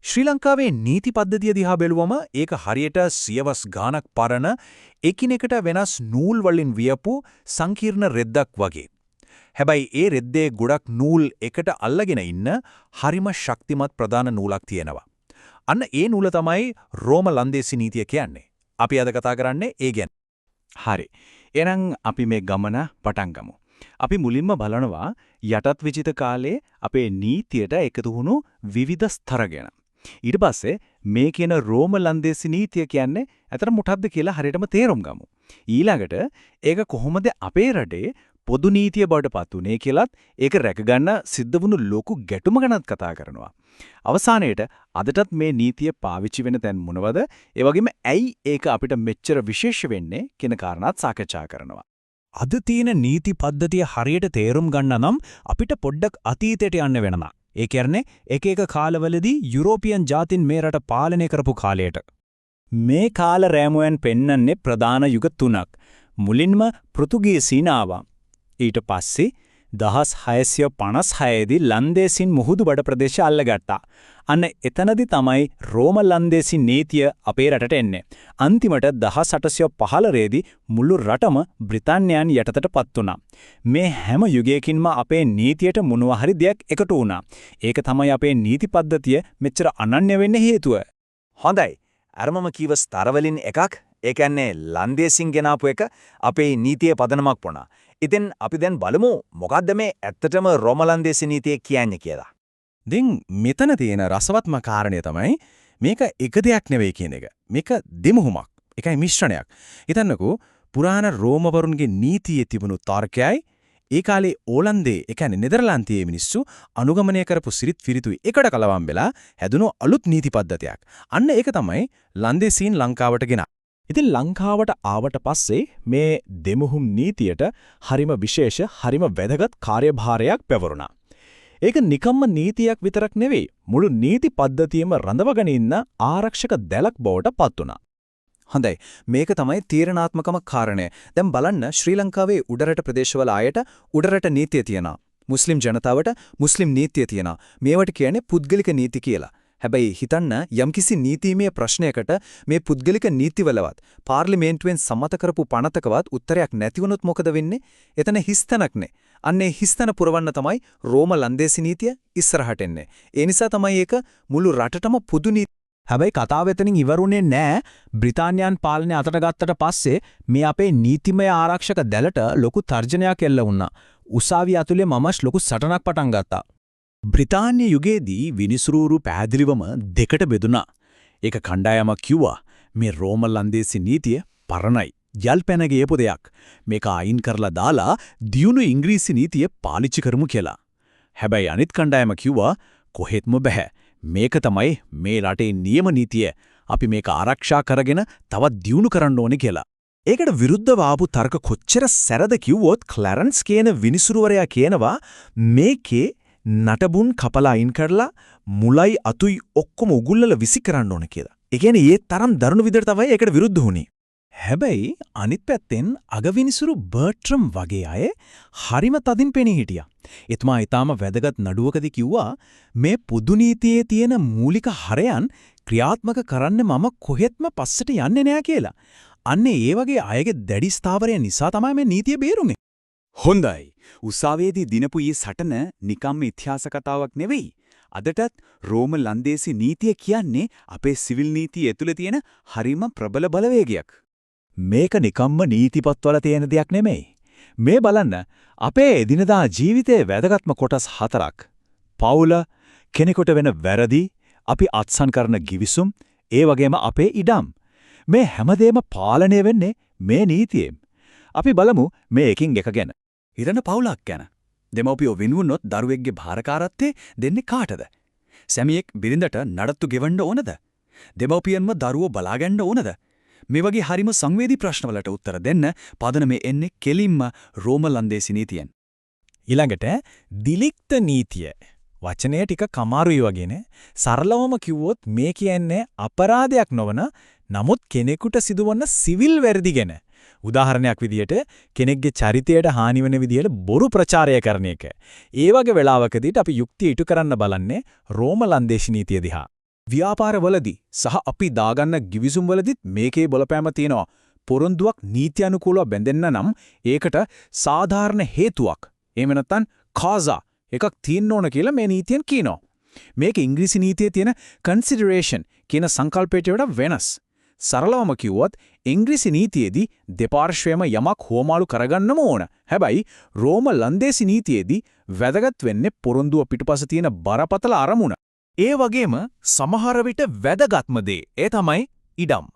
ශ්‍රී ලංකාවේ නීති පද්ධතිය දිහා බැලුවම ඒක හරියට සියවස් ගානක් පරණ එකිනෙකට වෙනස් නූල් වලින් වියපු සංකීර්ණ රෙද්දක් වගේ. හැබැයි ඒ රෙද්දේ ගොඩක් නූල් එකට අල්ලගෙන ඉන්න හරිම ශක්තිමත් ප්‍රධාන නූලක් තියෙනවා. අන්න ඒ නූල තමයි රෝම ලන්දේසි නීතිය කියන්නේ. අපි අද කතා කරන්නේ ඒ ගැන. හරි. එහෙනම් අපි මේ ගමන පටන් ගමු. අපි මුලින්ම බලනවා යටත් විජිත කාලේ අපේ නීතියට එකතු වුණු විවිධ ස්තර ගැන. ඊට පස්සේ මේ කියන රෝම ලන්දේසි නීතිය කියන්නේ අතර මොකක්ද කියලා හරියටම තේරුම් ගමු. ඊළඟට ඒක කොහොමද අපේ රටේ පොදු නීතිය බවට පත් උනේ කියලාත් ඒක රැකගන්න සිද්ධ වුණු ලොකු ගැටුම ගැනත් කතා කරනවා. අවසානයේට අදටත් මේ නීතිය පාවිච්චි වෙන තැන් මොනවද? ඒ වගේම ඇයි ඒක අපිට මෙච්චර විශේෂ වෙන්නේ කියන කාරණාත් සාකච්ඡා කරනවා. අද තියෙන නීති පද්ධතිය හරියට තේරුම් ගන්න නම් අපිට පොඩ්ඩක් අතීතයට යන්න වෙනවා. ඒ කියන්නේ එක එක කාලවලදී යුරෝපියන් ජාතින් මේ රට පාලනය කරපු කාලයට. මේ කාල රෑමුවෙන් පෙන්වන්නේ ප්‍රධාන යුග තුනක්. මුලින්ම පෘතුගීසීන් ආවා. ඊට පස්සේ 1656 දී ලන්දේසින් මුහුදු බඩ ප්‍රදේශ අල්ලගත්තා. අන්න එතනදී තමයි රෝම ලන්දේසි නීතිය අපේ රටට එන්නේ. අන්තිමට 1815 දී මුළු රටම බ්‍රිතාන්‍යයන් යටතටපත් වුණා. මේ හැම යුගයකින්ම අපේ නීතියට මොනවා හරි දෙයක් එකතු වුණා. ඒක තමයි අපේ නීති පද්ධතිය මෙච්චර අනන්‍ය වෙන්න හේතුව. හොඳයි. අරමම කීව ස්තර වලින් එකක්. ඒ කියන්නේ ලන්දේසින් ගෙනාපු එක අපේ නීතියේ පදනමක් වුණා. ඉතින් අපි දැන් බලමු මොකද්ද මේ ඇත්තටම රෝම ලන්දේසි නීතිය කියන්නේ කියලා. දැන් මෙතන තියෙන රසවත්ම කාරණය තමයි මේක එක දෙයක් නෙවෙයි කියන එක. මේක දෙමුහුමක්. ඒකයි මිශ්‍රණයක්. හිතන්නකෝ පුරාණ රෝමවරුන්ගේ නීතියේ තිබුණු තර්කයයි ඒ කාලේ ඕලන්දේ ඒ කියන්නේ නෙදර්ලන්තයේ මිනිස්සු අනුගමනය කරපු සිරිත් විරිතුයි එකට කලවම් වෙලා හැදුණු අලුත් නීති පද්ධතියක්. අන්න ඒක තමයි ලන්දේසීන් ලංකාවට ගෙනා. ඉතින් ලංකාවට ආවට පස්සේ මේ දෙමුහුම් නීතියට හරිම විශේෂ හරිම වැදගත් කාර්යභාරයක් පැවරුණා. ඒක නිකම්ම නීතියක් විතරක් නෙවෙයි මුළු නීති පද්ධතියම රඳවගෙන ඉන්න ආරක්ෂක දැලක් බවට පත් වුණා. හොඳයි මේක තමයි තීරණාත්මකම කාරණය. දැන් බලන්න ශ්‍රී ලංකාවේ උඩරට ප්‍රදේශවල ආයට උඩරට නීතිය තියෙනවා. මුස්ලිම් ජනතාවට මුස්ලිම් නීතිය තියෙනවා. මේවට කියන්නේ පුද්ගලික නීති කියලා. හැබැයි හිතන්න යම්කිසි නීතිමය ප්‍රශ්නයකට මේ පුද්ගලික නීතිවලවත් පාර්ලිමේන්තුවෙන් සම්මත කරපු පනතකවත් උත්තරයක් නැති වුණොත් මොකද වෙන්නේ? එතන හිස්තැනක්නේ. අන්නේ හිස්තැන පුරවන්න තමයි රෝම ලන්දේසි නීතිය ඉස්සරහට එන්නේ. ඒ නිසා තමයි ඒක මුළු රටටම පොදු නීති. හැබැයි කතාව එතනින් ඉවරුනේ නෑ. බ්‍රිතාන්‍යයන් පාලනය අතට ගත්තට පස්සේ මේ අපේ නීතිමය ආරක්ෂක දැලට ලොකු තර්ජනයක් එල්ල වුණා. උසාවිය ඇතුලේ මමස් ලොකු සටනක් පටන් ගත්තා. බ්‍රිතාන්‍ය යුගයේදී විනිසුරුවරු පැහැදිලිවම දෙකට බෙදුණා. ඒක කණ්ඩායමක් කිව්වා මේ රෝම ලන්දේසි නීතිය පරණයි. යල් පැන ගියපු දෙයක්. මේක අයින් කරලා දාලා දියුණු ඉංග්‍රීසි නීතිය පාවිච්චි කරමු කියලා. හැබැයි අනිත් කණ්ඩායම කිව්වා කොහෙත්ම බෑ. මේක තමයි මේ රටේ නියම නීතිය. අපි මේක ආරක්ෂා කරගෙන තවත් දියුණු කරන්න ඕනේ කියලා. ඒකට විරුද්ධව ආපු තර්ක කොච්චර සැරද කිව්වොත් ක්ලැරන්ස් කියන විනිසුරුවරයා කියනවා මේකේ නටබුන් කපලා අයින් කරලා මුලයි අතුයි ඔක්කොම උගුල්ලලා විසි කරන්න ඕන කියලා. ඒ කියන්නේ ඒ තරම් දරුණු විදිහට තමයි ඒකට විරුද්ධ වුණේ. හැබැයි අනිත් පැත්තෙන් අගවිනිසුරු බර්ට්‍රම් වගේ අය හරිම තදින් පෙනී හිටියා. එතුමා ඊටාම වැදගත් නඩුවකදී කිව්වා මේ පොදු නීතියේ තියෙන මූලික හරයන් ක්‍රියාත්මක කරන්න මම කොහෙත්ම පස්සට යන්නේ නෑ කියලා. අන්නේ ඒ වගේ අයගේ දැඩි ස්ථාවරය නිසා තමයි මේ නීතිය බේරුනේ. හොඳයි. උසාවියේදී දිනපු ඊ සටන නිකම්ම ඉතිහාස කතාවක් නෙවෙයි. අදටත් රෝම ලන්දේසි නීතිය කියන්නේ අපේ සිවිල් නීතිය ඇතුළේ තියෙන හරිම ප්‍රබල බලවේගයක්. මේක නිකම්ම නීතිපත්වල තියෙන දෙයක් නෙමෙයි. මේ බලන්න අපේ එදිනදා ජීවිතයේ වැදගත්ම කොටස් 4ක්. පවුල, කෙනෙකුට වෙන වැරදි, අපි අත්සන් කරන ගිවිසුම්, ඒ වගේම අපේ ඉඩම්. මේ හැමදේම පාලනය වෙන්නේ මේ නීතියෙන්. අපි බලමු මේ එකින් එක ගැන. හිතන්න පවුලක් ගැන. දෙමව්පියෝ වින්වුනොත් දරුවෙක්ගේ භාරකාරත්වයේ දෙන්නේ කාටද? සැමියෙක් බිරිඳට නඩත්තු ගෙවන්න ඕනද? දෙමව්පියන්ම දරුවෝ බලාගන්න ඕනද? මේ වගේ හරිම සංවේදී ප්‍රශ්නවලට උත්තර දෙන්න පදනමේ එන්නේ කෙලින්ම රෝම ලන්දේසි නීතියෙන්. ඊළඟට දිලික්ත නීතිය. වචනය ටික කමාරුයි වගේනේ. සරලවම කිව්වොත් මේ කියන්නේ අපරාධයක් නොවන නමුත් කෙනෙකුට සිදුවන සිවිල් වැරදි ගැන. උදාහරණයක් විදියට කෙනෙක්ගේ චරිතයට හානි වෙන විදියට බොරු ප්‍රචාරය කරන එක. ඒ වගේ වෙලාවකදීට අපි යුක්තිය ඉටු කරන්න බලන්නේ රෝම ලන්දේසි නීතිය දිහා. ව්‍යාපාරවලදී සහ අපි දාගන්න ගිවිසුම්වලදීත් මේකේ බලපෑම තියෙනවා. පොරොන්දුවක් නීති අනුකූලව බැඳෙන්න නම් ඒකට සාධාරණ හේතුවක් එහෙම නැත්නම් කාසා එකක් තියෙන්න ඕන කියලා මේ නීතියෙන් කියනවා. මේක ඉංග්‍රීසි නීතියේ තියෙන consideration කියන සංකල්පයට වඩා වෙනස්. සරලවම කිව්වොත් ඉංග්‍රීසි නීතියේදී දෙපාර්ශ්වයම යමක් හොමාලු කරගන්නම ඕන. හැබැයි රෝම ලන්දේසි නීතියේදී වැදගත් වෙන්නේ පොරොන්දුව පිටුපස තියෙන බරපතල අරමුණ. ඒ වගේම සමහර විට වැදගත්ම දේ ඒ තමයි ඉඩම්.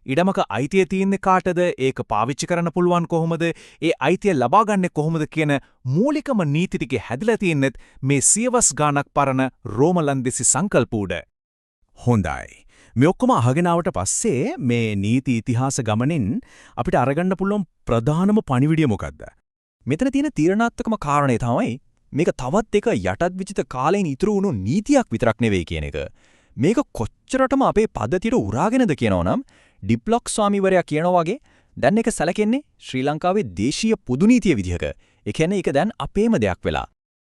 ඉඩමක අයිතිය තියෙන්නේ කාටද? ඒක පාවිච්චි කරන්න පුළුවන් කොහොමද? ඒ අයිතිය ලබා ගන්නේ කොහොමද කියන මූලිකම නීති ටික හැදලා තියෙන්නේ මේ සියවස් ගාණක් පරණ රෝම ලන්දේසි සංකල්ප උඩ. හොඳයි. මේ ඔක්කොම අහගෙන ආවට පස්සේ මේ නීති ඉතිහාස ගමනින් අපිට අරගන්න පුළුවන් ප්‍රධානම පණිවිඩය මොකද්ද? මෙතන තියෙන තීරණාත්මකම කාරණේ තමයි මේක තවත් එක යටත් විචිත කාලයෙන් ඉතුරු වුණු නීතියක් විතරක් නෙවෙයි කියන එක. මේක කොච්චරටම අපේ පද්ධතියට උරාගෙනද කියනවනම් ඩිප්ලොක් ස්වාමීවරයා කියනවා වගේ දැන් එක සැලකෙන්නේ ශ්‍රී ලංකාවේ දේශීය පොදු නීතිය විදිහක. ඒ කියන්නේ ඒක දැන් අපේම දෙයක් වෙලා.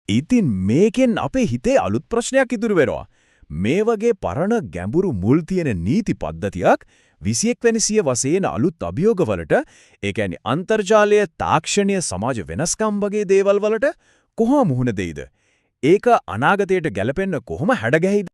ඉතින් මේකෙන් අපේ හිතේ අලුත් ප්‍රශ්නයක් ඉතුරු වෙනවා. මේ වගේ පරණ ගැඹුරු මුල් තියෙන නීති පද්ධතියක් 21 වෙනි සියවසේන අලුත් අභියෝගවලට ඒ කියන්නේ අන්තර්ජාලය තාක්ෂණීය සමාජ වෙනස්කම් වගේ දේවල් වලට කොහොම මුහුණ දෙයිද? ඒක අනාගතයට ගැලපෙන්න කොහොම හැඩගැහිද?